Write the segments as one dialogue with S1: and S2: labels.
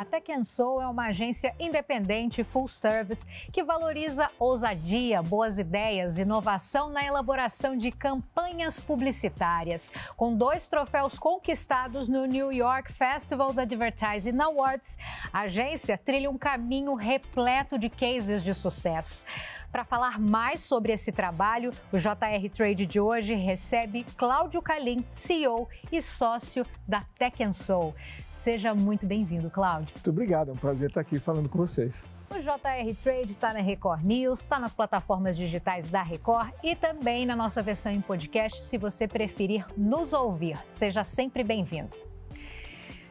S1: Tech Soul é uma agência independente full service que valoriza ousadia, boas ideias, inovação na elaboração de campanhas publicitárias. Com 2 troféus conquistados no New York Festivals Advertising Awards, a agência trilha um caminho repleto de cases de sucesso. Para falar mais sobre esse trabalho, o JR Trade de hoje recebe Cláudio Calim, CEO e sócio da Tech Soul. Seja muito bem-vindo, Cláudio.
S2: Muito obrigado, é um prazer estar aqui falando com vocês.
S1: O JR Trade está na Record News, está nas plataformas digitais da Record e também na nossa versão em podcast, se você preferir nos ouvir. Seja sempre bem-vindo.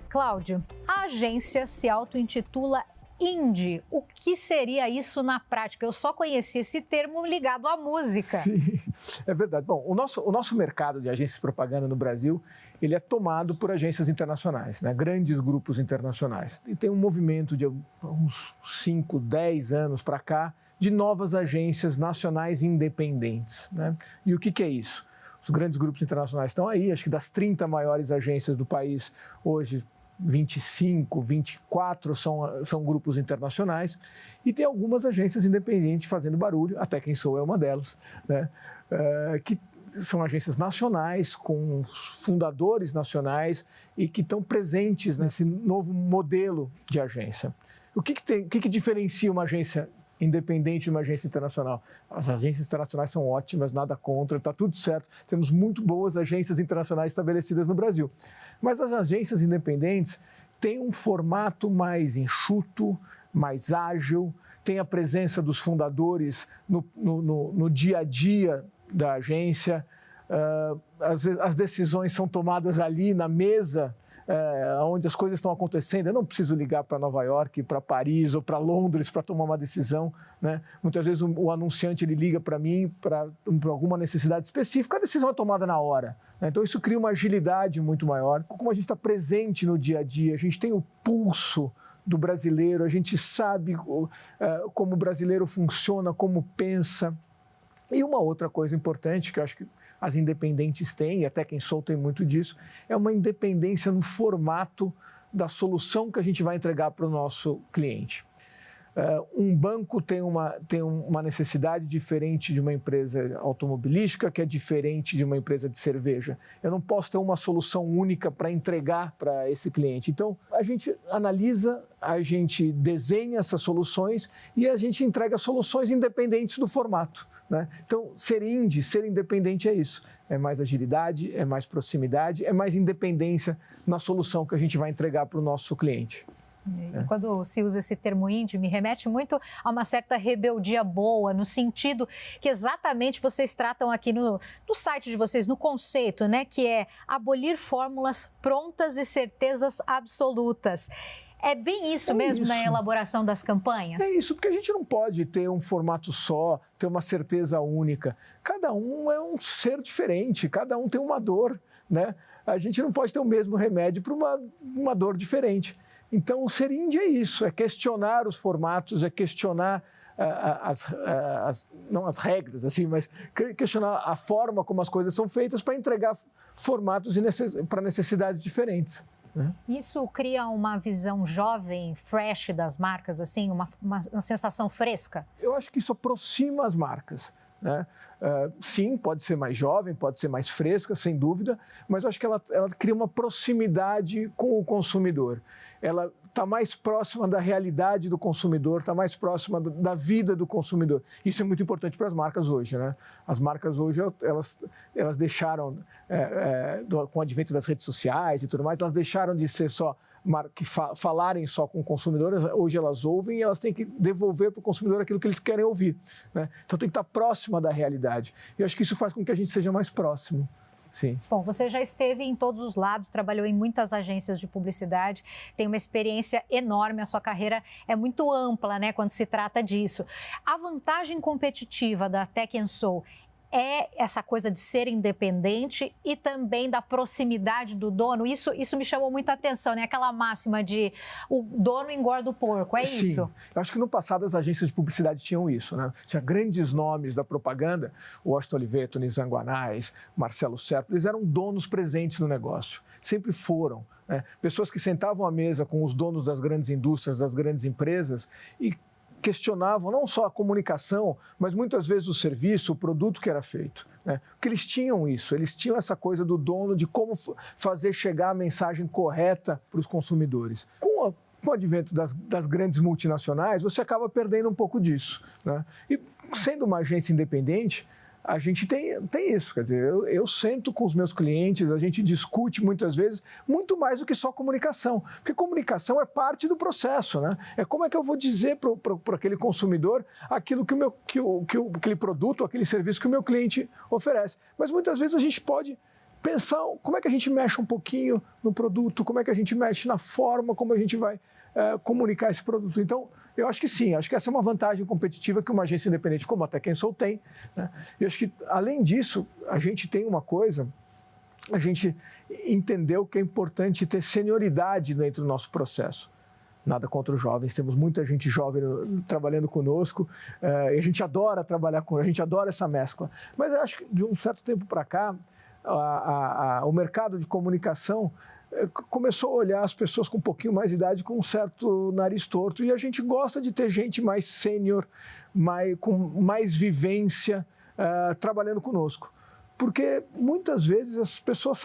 S1: Cláudio, a agência se auto-intitula Indie. O que seria isso na prática? Eu só conheci esse termo ligado à música.
S2: Sim, é verdade. Bom, o nosso mercado de agências de propaganda no Brasil, ele é tomado por agências internacionais, né? Grandes grupos internacionais. E tem um movimento de uns 5, 10 anos para cá de novas agências nacionais independentes, né? E o que é isso? Os grandes grupos internacionais estão aí, acho que das 30 maiores agências do país hoje, 25, 24 são grupos internacionais e tem algumas agências independentes fazendo barulho, até Tech Soul é uma delas, né? Que são agências nacionais, com fundadores nacionais e que estão presentes nesse novo modelo de agência. O que diferencia uma agência independente de uma agência internacional? As agências internacionais são ótimas, nada contra, está tudo certo. Temos muito boas agências internacionais estabelecidas no Brasil. Mas as agências independentes têm um formato mais enxuto, mais ágil, tem a presença dos fundadores no dia a dia da agência. As decisões são tomadas ali na mesa, onde as coisas estão acontecendo. Eu não preciso ligar para Nova York, para Paris ou para Londres para tomar uma decisão, né? Muitas vezes o anunciante ele liga para mim para alguma necessidade específica, a decisão é tomada na hora, né? Então isso cria uma agilidade muito maior. Como a gente está presente no dia a dia, a gente tem o pulso do brasileiro, a gente sabe como o brasileiro funciona, como pensa. E uma outra coisa importante que eu acho que as independentes têm, e a Tech Soul tem muito disso, é uma independência no formato da solução que a gente vai entregar para o nosso cliente. Um banco tem uma necessidade diferente de uma empresa automobilística, que é diferente de uma empresa de cerveja. Eu não posso ter uma solução única para entregar para esse cliente. Então, a gente analisa, a gente desenha essas soluções e a gente entrega soluções independentes do formato, né? Então, ser indie, ser independente é isso. É mais agilidade, é mais proximidade, é mais independência na solução que a gente vai entregar para o nosso cliente.
S1: Quando se usa esse termo indie, me remete muito a uma certa rebeldia boa, no sentido que exatamente vocês tratam aqui no site de vocês, no conceito, né, que é abolir fórmulas prontas e certezas absolutas. É bem isso mesmo na elaboração das campanhas?
S2: É isso, porque a gente não pode ter um formato só, ter uma certeza única. Cada um é um ser diferente, cada um tem uma dor, né? A gente não pode ter o mesmo remédio para uma dor diferente. Então, o ser indie é isso, é questionar os formatos, é questionar não as regras, assim, mas questionar a forma como as coisas são feitas para entregar formatos para necessidades diferentes, né?
S1: Isso cria uma visão jovem, fresh das marcas, assim, uma sensação fresca?
S2: Eu acho que isso aproxima as marcas, né? Sim, pode ser mais jovem, pode ser mais fresca, sem dúvida, mas eu acho que ela cria uma proximidade com o consumidor. Ela está mais próxima da realidade do consumidor, está mais próxima da vida do consumidor. Isso é muito importante para as marcas hoje, né? As marcas hoje, elas deixaram, com o advento das redes sociais e tudo mais, elas deixaram de ser só que falarem só com o consumidor. Hoje elas ouvem e elas têm que devolver para o consumidor aquilo que eles querem ouvir, né? Então tem que estar próxima da realidade. E eu acho que isso faz com que a gente seja mais próximo. Sim.
S1: Bom, você já esteve em todos os lados, trabalhou em muitas agências de publicidade, tem uma experiência enorme, a sua carreira é muito ampla, né, quando se trata disso. A vantagem competitiva da Tech Soul é essa coisa de ser independente e também da proximidade do dono. Isso me chamou muita atenção, né? Aquela máxima de o dono engorda o porco, é
S2: Sim.
S1: isso?
S2: Eu acho que no passado as agências de publicidade tinham isso, né? Tinha grandes nomes da propaganda, o Washington Oliveto, Nizam Guanais, Marcelo Serpa, eles eram donos presentes no negócio, sempre foram. Né? Pessoas que sentavam à mesa com os donos das grandes indústrias, das grandes empresas e questionavam não só a comunicação, mas muitas vezes o serviço, o produto que era feito. Né? Porque eles tinham isso, eles tinham essa coisa do dono de como fazer chegar a mensagem correta para os consumidores. Com o advento das grandes multinacionais, você acaba perdendo um pouco disso. Né? E sendo uma agência independente, a gente tem isso, quer dizer, eu sento com os meus clientes, a gente discute muitas vezes muito mais do que só comunicação, porque comunicação é parte do processo, né? É como é que eu vou dizer para aquele consumidor aquilo que aquele produto, aquele serviço que o meu cliente oferece. Mas muitas vezes a gente pode pensar como é que a gente mexe um pouquinho no produto, como é que a gente mexe na forma como a gente vai comunicar esse produto. Então, eu acho que sim, acho que essa é uma vantagem competitiva que uma agência independente como a Tech & Soul tem. Né? Eu acho que, além disso, a gente tem uma coisa, a gente entendeu que é importante ter senioridade dentro do nosso processo. Nada contra os jovens, temos muita gente jovem trabalhando conosco, e a gente adora trabalhar a gente adora essa mescla. Mas eu acho que, de um certo tempo para cá, o mercado de comunicação começou a olhar as pessoas com um pouquinho mais de idade com um certo nariz torto, e a gente gosta de ter gente mais sênior, com mais vivência, trabalhando conosco. Porque muitas vezes as pessoas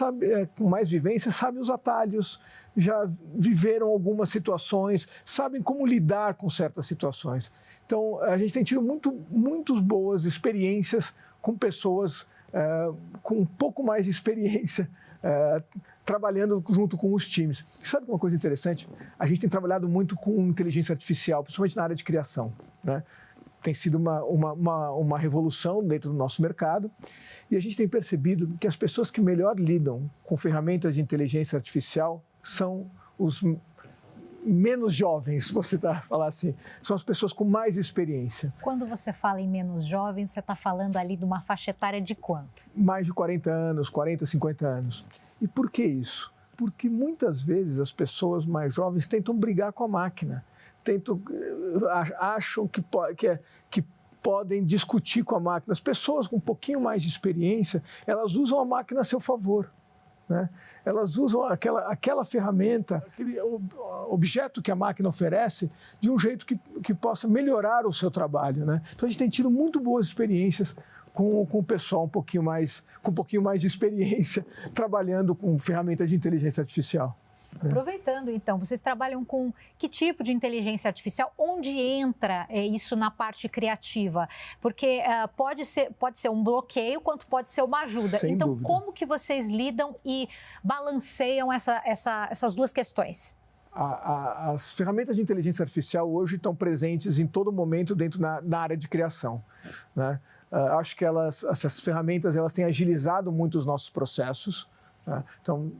S2: com mais vivência sabem os atalhos, já viveram algumas situações, sabem como lidar com certas situações. Então, a gente tem tido muito boas experiências com pessoas com um pouco mais de experiência, trabalhando junto com os times. E sabe uma coisa interessante? A gente tem trabalhado muito com inteligência artificial, principalmente na área de criação. Né? Tem sido uma revolução dentro do nosso mercado, e a gente tem percebido que as pessoas que melhor lidam com ferramentas de inteligência artificial são os menos jovens, você está falando assim, são as pessoas com mais experiência.
S1: Quando você fala em menos jovens, você está falando ali de uma faixa etária de quanto?
S2: Mais de 40 anos, 40, 50 anos. E por que isso? Porque muitas vezes as pessoas mais jovens tentam brigar com a máquina, acham que podem discutir com a máquina. As pessoas com um pouquinho mais de experiência, elas usam a máquina a seu favor. Né? Elas usam aquela ferramenta, aquele objeto que a máquina oferece, de um jeito que possa melhorar o seu trabalho. Né? Então, a gente tem tido muito boas experiências com o pessoal com um pouquinho mais de experiência, trabalhando com ferramentas de inteligência artificial.
S1: Aproveitando, então, vocês trabalham com que tipo de inteligência artificial? Onde entra isso na parte criativa? Porque pode ser um bloqueio, quanto pode ser uma ajuda.
S2: Sem
S1: então,
S2: dúvida. Como
S1: que vocês lidam e balanceiam essas duas questões?
S2: As ferramentas de inteligência artificial hoje estão presentes em todo momento dentro da área de criação. Né? Acho que essas ferramentas têm agilizado muito os nossos processos. Né? Então,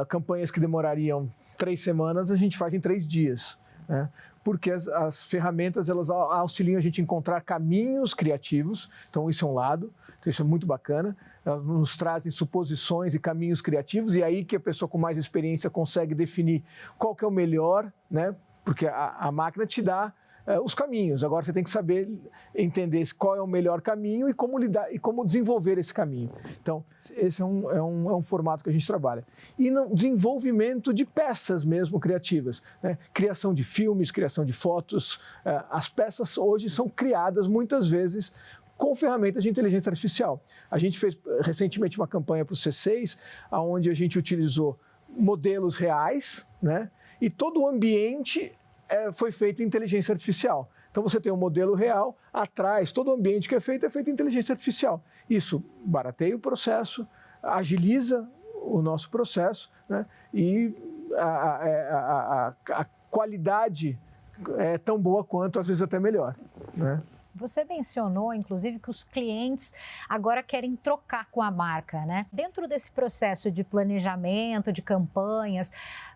S2: campanhas que demorariam 3 semanas, a gente faz em 3 dias. Né? Porque as ferramentas auxiliam a gente a encontrar caminhos criativos, então isso é um lado, então isso é muito bacana. Elas nos trazem suposições e caminhos criativos, e aí que a pessoa com mais experiência consegue definir qual que é o melhor, né? Porque a máquina te dá os caminhos. Agora você tem que saber entender qual é o melhor caminho e como lidar e como desenvolver esse caminho. Então, esse é um formato que a gente trabalha. E no desenvolvimento de peças mesmo criativas, né? Criação de filmes, criação de fotos. As peças hoje são criadas muitas vezes com ferramentas de inteligência artificial. A gente fez recentemente uma campanha para o C6, onde a gente utilizou modelos reais, né? E todo o ambiente foi feito em inteligência artificial. Então, você tem um modelo real, atrás, todo o ambiente que é feito em inteligência artificial. Isso barateia o processo, agiliza o nosso processo, né? E a qualidade é tão boa quanto, às vezes até melhor. Né?
S1: Você mencionou, inclusive, que os clientes agora querem trocar com a marca, né? Dentro desse processo de planejamento, de campanhas,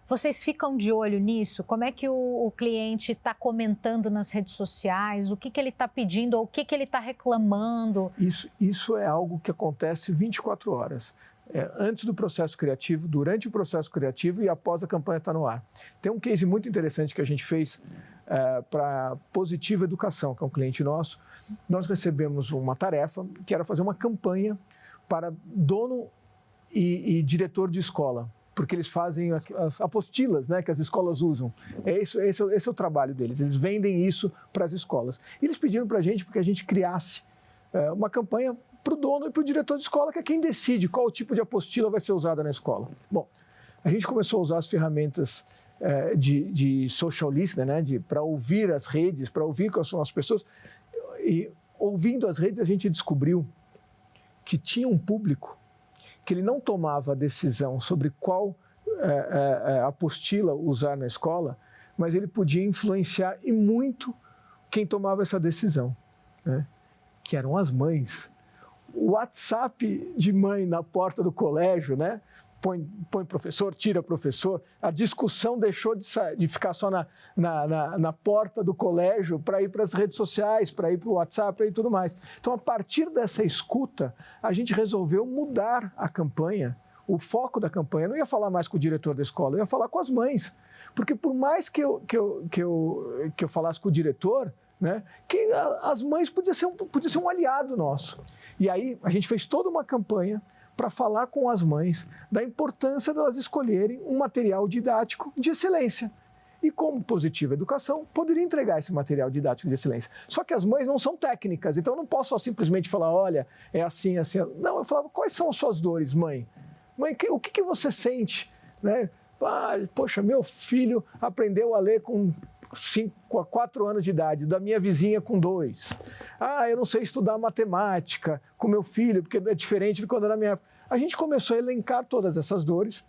S1: vocês ficam de olho nisso? Como é que o cliente está comentando nas redes sociais? O que ele está pedindo ou o que ele está reclamando?
S2: Isso é algo que acontece 24 horas. Antes do processo criativo, durante o processo criativo e após a campanha estar no ar. Tem um case muito interessante que a gente fez para Positivo Educação, que é um cliente nosso. Nós recebemos uma tarefa que era fazer uma campanha para dono e diretor de escola, porque eles fazem as apostilas, né, que as escolas usam. Esse é o trabalho deles, eles vendem isso para as escolas. E eles pediram para a gente porque a gente criasse uma campanha para o dono e para o diretor de escola, que é quem decide qual tipo de apostila vai ser usada na escola. Bom, a gente começou a usar as ferramentas de social listening, né, para ouvir as redes, para ouvir quais são as pessoas. E ouvindo as redes, a gente descobriu que tinha um público que ele não tomava a decisão sobre qual apostila usar na escola, mas ele podia influenciar e muito quem tomava essa decisão, né, que eram as mães. O WhatsApp de mãe na porta do colégio, né? Põe professor, tira professor. A discussão deixou de ficar só na porta do colégio para ir para as redes sociais, para ir para o WhatsApp e tudo mais. Então, a partir dessa escuta, a gente resolveu mudar a campanha, o foco da campanha. Eu não ia falar mais com o diretor da escola, eu ia falar com as mães. Porque por mais que eu falasse com o diretor, né, que as mães podia ser um aliado nosso. E aí a gente fez toda uma campanha para falar com as mães da importância delas escolherem um material didático de excelência. E como Positivo Educação, poderia entregar esse material didático de excelência. Só que as mães não são técnicas, então eu não posso só simplesmente falar, olha, é assim, assim. Não, eu falava, quais são as suas dores, mãe? Mãe, o que você sente? Né? Poxa, meu filho aprendeu a ler com 4 anos de idade, da minha vizinha com 2. Eu não sei estudar matemática com meu filho, porque é diferente de quando era minha época. A gente começou a elencar todas essas dores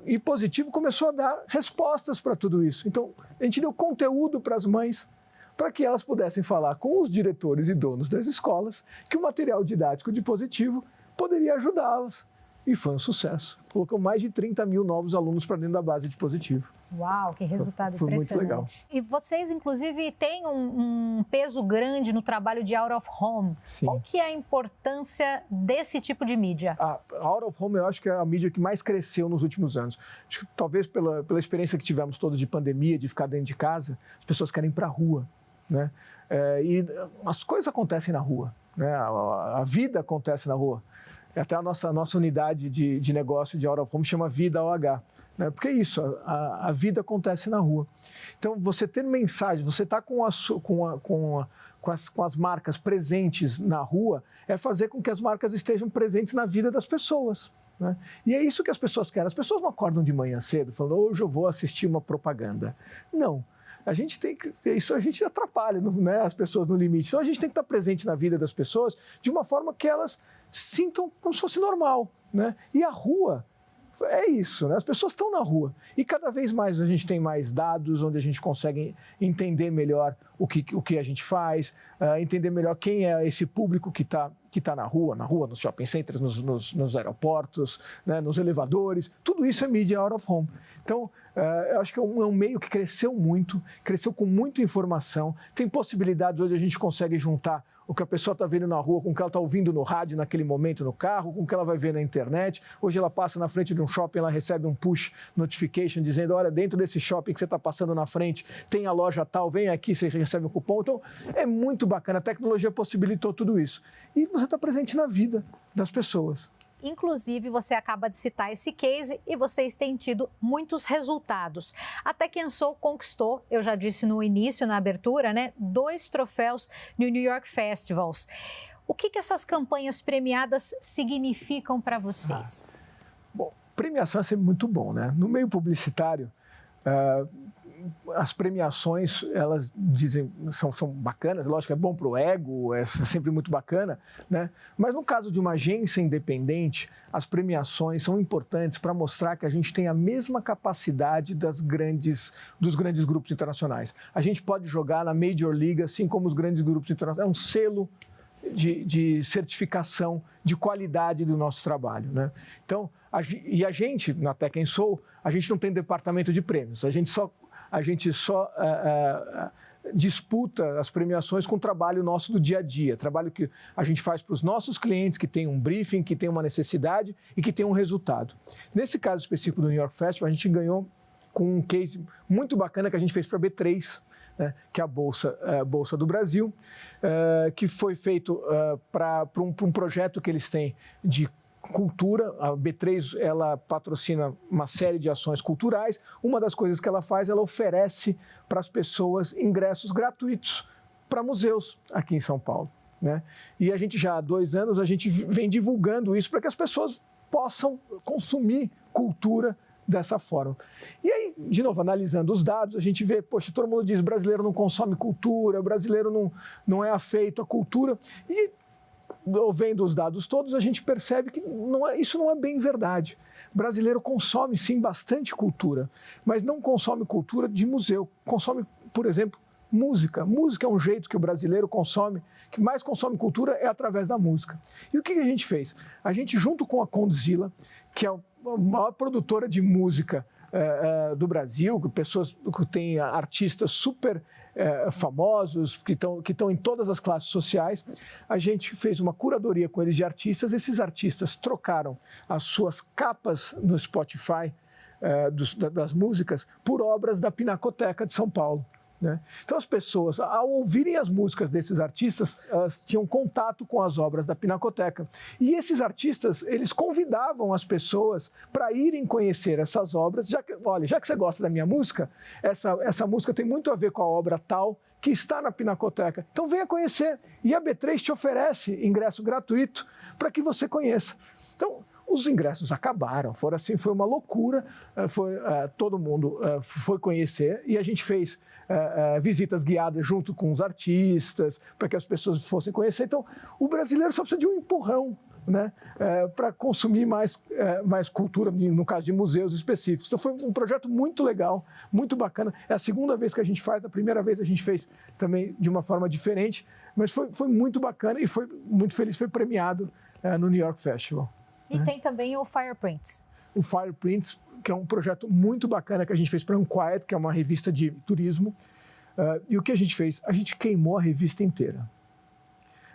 S2: e Positivo começou a dar respostas para tudo isso. Então, a gente deu conteúdo para as mães, para que elas pudessem falar com os diretores e donos das escolas que o material didático de Positivo poderia ajudá-las. E foi um sucesso. Colocou mais de 30 mil novos alunos para dentro da base de Positivo.
S1: Uau, que resultado
S2: foi
S1: impressionante.
S2: Muito legal.
S1: E vocês, inclusive, têm um peso grande no trabalho de Out of Home.
S2: Sim.
S1: Qual que é a importância desse tipo de mídia?
S2: A Out of Home, eu acho que é a mídia que mais cresceu nos últimos anos. Acho que talvez pela experiência que tivemos todos de pandemia, de ficar dentro de casa, as pessoas querem ir para a rua, né? E as coisas acontecem na rua, né? A vida acontece na rua. Até a nossa unidade de negócio de Out of Home chama Vida OH, né? Porque é isso, a vida acontece na rua. Então, você ter mensagem, você estar com as marcas presentes na rua, é fazer com que as marcas estejam presentes na vida das pessoas, né? E é isso que as pessoas querem. As pessoas não acordam de manhã cedo falando, hoje eu vou assistir uma propaganda. Não. A gente tem que... Isso a gente atrapalha, né, as pessoas no limite. Então, a gente tem que estar presente na vida das pessoas de uma forma que elas sintam como se fosse normal, né? E a rua é isso, né? As pessoas estão na rua. E cada vez mais a gente tem mais dados, onde a gente consegue entender melhor o que a gente faz, entender melhor quem é esse público que tá na rua, nos shopping centers, nos aeroportos, né, nos elevadores. Tudo isso é mídia Out of Home. Então, eu acho que é um meio que cresceu muito, cresceu com muita informação. Tem possibilidades, hoje a gente consegue juntar o que a pessoa está vendo na rua com o que ela está ouvindo no rádio naquele momento no carro, com o que ela vai ver na internet. Hoje ela passa na frente de um shopping, ela recebe um push notification dizendo, olha, dentro desse shopping que você está passando na frente, tem a loja tal, vem aqui, você recebe um cupom. Então, é muito bacana, a tecnologia possibilitou tudo isso. E você está presente na vida das pessoas.
S1: Inclusive, você acaba de citar esse case e vocês têm tido muitos resultados. A Tech & Soul conquistou, eu já disse no início, na abertura, né, 2 troféus no New York Festivals. O que essas campanhas premiadas significam para vocês?
S2: Bom, premiação é sempre muito bom, né? No meio publicitário, as premiações, elas dizem, são bacanas, lógico que é bom para o ego, é sempre muito bacana, né? Mas no caso de uma agência independente, as premiações são importantes para mostrar que a gente tem a mesma capacidade dos grandes grupos internacionais. A gente pode jogar na Major League, assim como os grandes grupos internacionais. É um selo de certificação de qualidade do nosso trabalho, né? Então, a gente, na Tech & Soul, a gente não tem departamento de prêmios, a gente só disputa as premiações com o trabalho nosso do dia a dia, trabalho que a gente faz para os nossos clientes, que tem um briefing, que tem uma necessidade e que tem um resultado. Nesse caso específico do New York Festival, a gente ganhou com um case muito bacana que a gente fez para a B3, né, que é a Bolsa do Brasil, que foi feito para um projeto que eles têm de cultura. A B3, ela patrocina uma série de ações culturais. Uma das coisas que ela faz, ela oferece para as pessoas ingressos gratuitos para museus aqui em São Paulo, né? E a gente já há 2 anos, a gente vem divulgando isso para que as pessoas possam consumir cultura dessa forma. E aí, de novo, analisando os dados, a gente vê, poxa, todo mundo diz, brasileiro não consome cultura, brasileiro não é afeito à cultura. E, vendo os dados todos, a gente percebe que isso não é bem verdade. O brasileiro consome, sim, bastante cultura, mas não consome cultura de museu. Consome, por exemplo, música. Música é um jeito que o brasileiro consome, que mais consome cultura é através da música. E o que a gente fez? A gente, junto com a Condzilla, que é a maior produtora de música do Brasil, pessoas que têm artistas super famosos, que estão em todas as classes sociais, a gente fez uma curadoria com eles de artistas. Esses artistas trocaram as suas capas no Spotify das músicas por obras da Pinacoteca de São Paulo, né? Então as pessoas, ao ouvirem as músicas desses artistas, elas tinham contato com as obras da Pinacoteca. E esses artistas, eles convidavam as pessoas para irem conhecer essas obras. Já que você gosta da minha música, essa música tem muito a ver com a obra tal que está na Pinacoteca. Então venha conhecer. E a B3 te oferece ingresso gratuito para que você conheça. Então, os ingressos acabaram, foi uma loucura, todo mundo foi conhecer e a gente fez visitas guiadas junto com os artistas, para que as pessoas fossem conhecer. Então, o brasileiro só precisa de um empurrão, né, para consumir mais cultura, no caso de museus específicos. Então, foi um projeto muito legal, muito bacana. É a segunda vez que a gente faz, a primeira vez a gente fez também de uma forma diferente, mas foi muito bacana e foi muito feliz, foi premiado no New York Festival.
S1: E tem também o Fireprints.
S2: O Fireprints, que é um projeto muito bacana que a gente fez para a Unquiet, que é uma revista de turismo. E o que a gente fez? A gente queimou a revista inteira.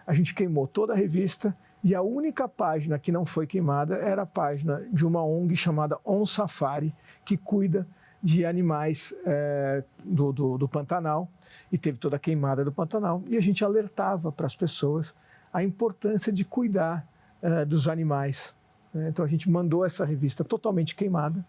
S2: A gente queimou toda a revista e a única página que não foi queimada era a página de uma ONG chamada On Safari, que cuida de animais do Pantanal, e teve toda a queimada do Pantanal. E a gente alertava para as pessoas a importância de cuidar dos animais. Então a gente mandou essa revista totalmente queimada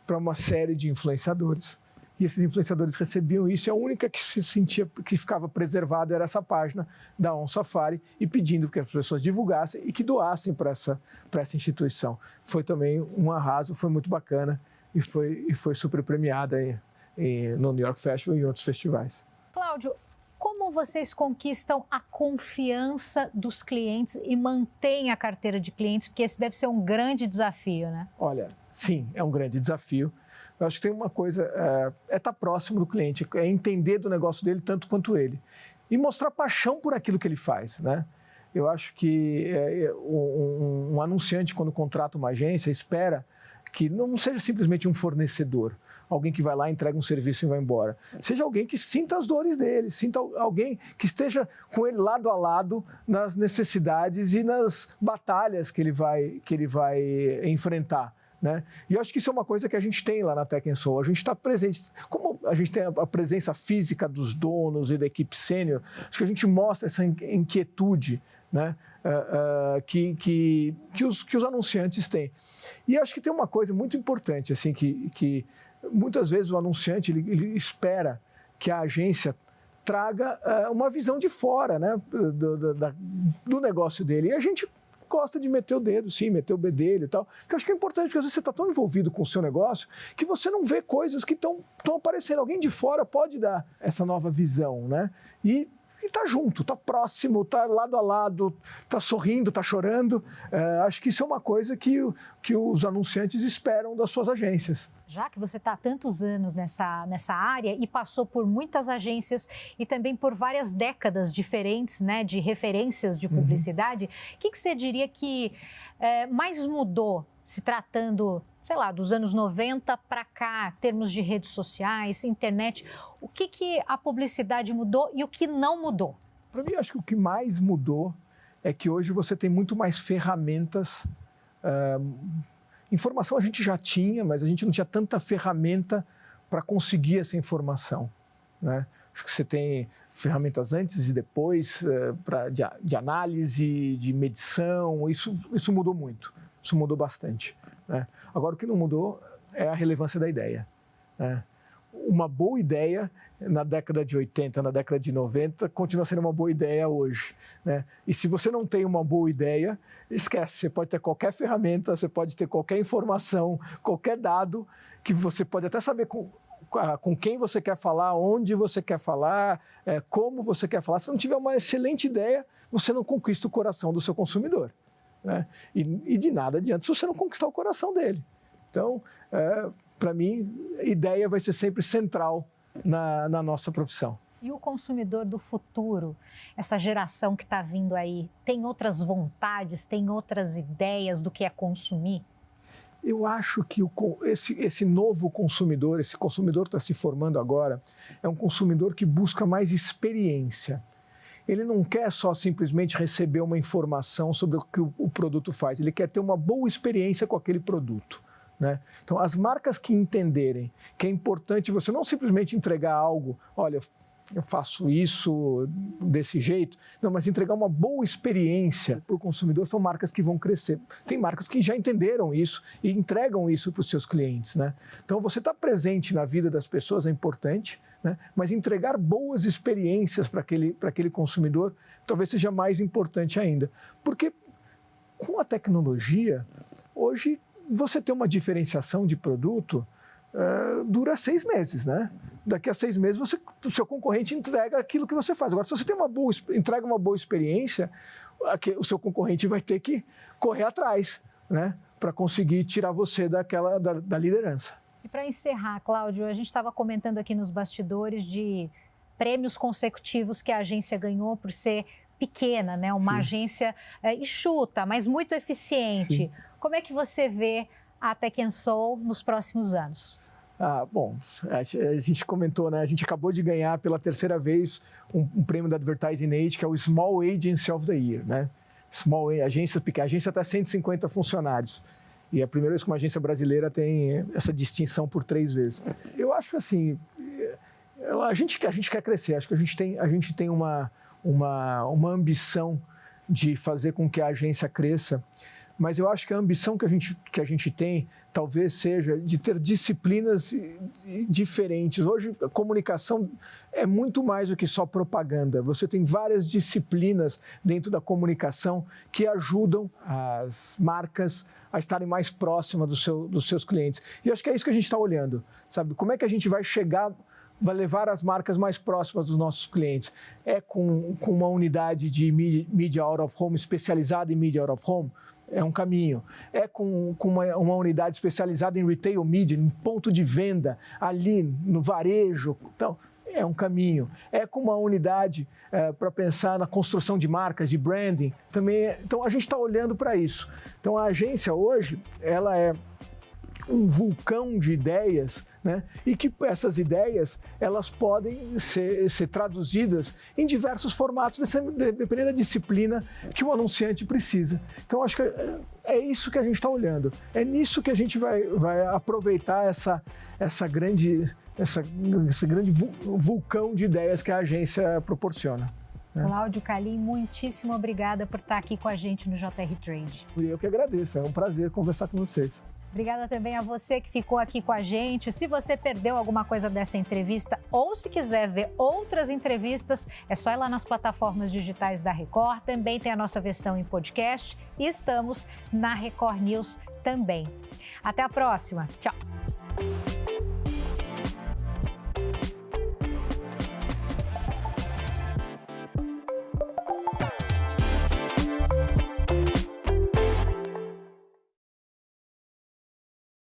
S2: para uma série de influenciadores. E esses influenciadores recebiam isso, e a única que se sentia que ficava preservada era essa página da On Safari, e pedindo que as pessoas divulgassem e que doassem para essa instituição. Foi também um arraso, foi muito bacana e foi super premiada no New York Festival e em outros festivais.
S1: Cláudio, como vocês conquistam a confiança dos clientes e mantêm a carteira de clientes? Porque esse deve ser um grande desafio, né?
S2: Olha, sim, é um grande desafio. Eu acho que tem uma coisa, estar próximo do cliente, é entender do negócio dele tanto quanto ele. E mostrar paixão por aquilo que ele faz, né? Eu acho que um anunciante, quando contrata uma agência, espera que não seja simplesmente um fornecedor, alguém que vai lá, entrega um serviço e vai embora. Seja alguém que sinta as dores dele, sinta alguém que esteja com ele lado a lado nas necessidades e nas batalhas que ele vai enfrentar, né? E eu acho que isso é uma coisa que a gente tem lá na Tech & Soul. A gente está presente. Como a gente tem a presença física dos donos e da equipe sênior, acho que a gente mostra essa inquietude, né, que os anunciantes têm. E acho que tem uma coisa muito importante, assim, que muitas vezes o anunciante ele espera que a agência traga uma visão de fora, né, do negócio dele. E a gente gosta de meter o dedo, sim, meter o bedelho e tal. Que eu acho que é importante, porque às vezes você está tão envolvido com o seu negócio que você não vê coisas que estão aparecendo. Alguém de fora pode dar essa nova visão, né? E tá junto, tá próximo, tá lado a lado, tá sorrindo, tá chorando. Acho que isso é uma coisa que os anunciantes esperam das suas agências.
S1: Já que você está há tantos anos nessa área e passou por muitas agências e também por várias décadas diferentes, né, de referências de publicidade, o que você diria que mais mudou se tratando, sei lá, dos anos 90 para cá, em termos de redes sociais, internet? O que a publicidade mudou e o que não mudou?
S2: Para mim, acho que o que mais mudou é que hoje você tem muito mais ferramentas. Informação a gente já tinha, mas a gente não tinha tanta ferramenta para conseguir essa informação, né? Acho que você tem ferramentas antes e depois de análise, de medição, isso mudou muito, isso mudou bastante, né? Agora, o que não mudou é a relevância da ideia, né? Uma boa ideia na década de 80, na década de 90, continua sendo uma boa ideia hoje, né? E se você não tem uma boa ideia, esquece, você pode ter qualquer ferramenta, você pode ter qualquer informação, qualquer dado, que você pode até saber com quem você quer falar, onde você quer falar, como você quer falar. Se não tiver uma excelente ideia, você não conquista o coração do seu consumidor, né? E de nada adianta se você não conquistar o coração dele. Então, para mim, ideia vai ser sempre central na nossa profissão.
S1: E o consumidor do futuro, essa geração que está vindo aí, tem outras vontades, tem outras ideias do que é consumir?
S2: Eu acho que esse novo consumidor, esse consumidor que está se formando agora, é um consumidor que busca mais experiência. Ele não quer só simplesmente receber uma informação sobre o que o produto faz, ele quer ter uma boa experiência com aquele produto, né? Então, as marcas que entenderem que é importante você não simplesmente entregar algo, olha, eu faço isso desse jeito, não, mas entregar uma boa experiência para o consumidor, são marcas que vão crescer. Tem marcas que já entenderam isso e entregam isso para os seus clientes, né? Então, você estar presente na vida das pessoas é importante, né? Mas entregar boas experiências para aquele consumidor talvez seja mais importante ainda. Porque com a tecnologia, hoje, você ter uma diferenciação de produto dura 6 meses, né? Daqui a 6 meses, o seu concorrente entrega aquilo que você faz. Agora, se você tem entrega uma boa experiência, o seu concorrente vai ter que correr atrás, né? Para conseguir tirar você da liderança.
S1: E para encerrar, Cláudio, a gente estava comentando aqui nos bastidores de prêmios consecutivos que a agência ganhou por ser pequena, né? Uma agência enxuta, mas muito eficiente. Sim. Como é que você vê a Tech & Soul nos próximos anos?
S2: Bom, a gente comentou, né? A gente acabou de ganhar pela 3ª vez um prêmio da Advertising Age, que é o Small Agency of the Year, né? Agência até 150 funcionários. E é a primeira vez que uma agência brasileira tem essa distinção por 3 vezes. Eu acho assim, a gente quer crescer, acho que a gente tem uma ambição de fazer com que a agência cresça, mas eu acho que a ambição que a gente tem talvez seja de ter disciplinas diferentes. Hoje, a comunicação é muito mais do que só propaganda. Você tem várias disciplinas dentro da comunicação que ajudam as marcas a estarem mais próximas dos seus clientes. E eu acho que é isso que a gente está olhando, sabe? Como é que a gente vai levar as marcas mais próximas dos nossos clientes? É com uma unidade de mídia out of home especializada em mídia out of home? É um caminho. É com uma unidade especializada em retail media, em ponto de venda, ali no varejo. Então, é um caminho. É com uma unidade para pensar na construção de marcas, de branding. Também então, a gente está olhando para isso. Então, a agência hoje, ela é um vulcão de ideias, né? E que essas ideias elas podem ser traduzidas em diversos formatos, dependendo da disciplina que o anunciante precisa. Então, acho que é isso que a gente está olhando. É nisso que a gente vai aproveitar esse grande vulcão de ideias que a agência proporciona.
S1: Cláudio Calim, muitíssimo obrigada por estar aqui com a gente no JR Trade.
S2: Eu que agradeço, é um prazer conversar com vocês.
S1: Obrigada também a você que ficou aqui com a gente. Se você perdeu alguma coisa dessa entrevista ou se quiser ver outras entrevistas, é só ir lá nas plataformas digitais da Record. Também tem a nossa versão em podcast e estamos na Record News também. Até a próxima. Tchau.